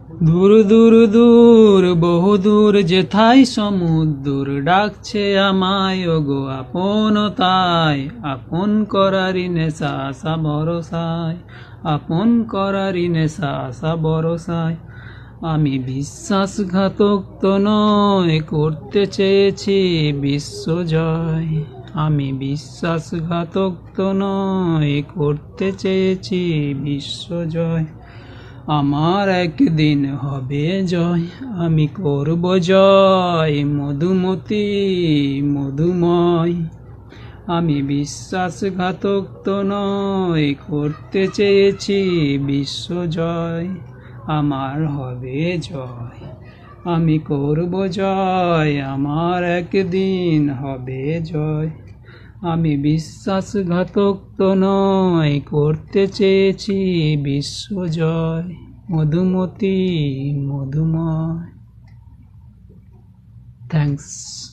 দূর দূর দূর বহু দূর যেথায় সমুদ্র ডাকছে আমায় ওগো আপন তাই আপন করারি নেশা আশা ভরসায় আপন করারি নেশা আশা ভরসায় আমি বিশ্বাসঘাতক তো নয় করতে চেয়েছি বিশ্বজয় আমি বিশ্বাসঘাতক তো নয় করতে চেয়েছি বিশ্বজয় আমার একদিন হবে জয় আমি করব জয় মধুমতি মধুময় আমি বিশ্বাসঘাতক তো নয় করতে চেয়েছি বিশ্বজয় আমার হবে জয় আমি করব জয় আমার একদিন হবে জয় আমি বিশ্বাসঘাতক তো নয় করতে চেয়েছি বিশ্বজয় মধুমতি মধুময় থ্যাঙ্কস।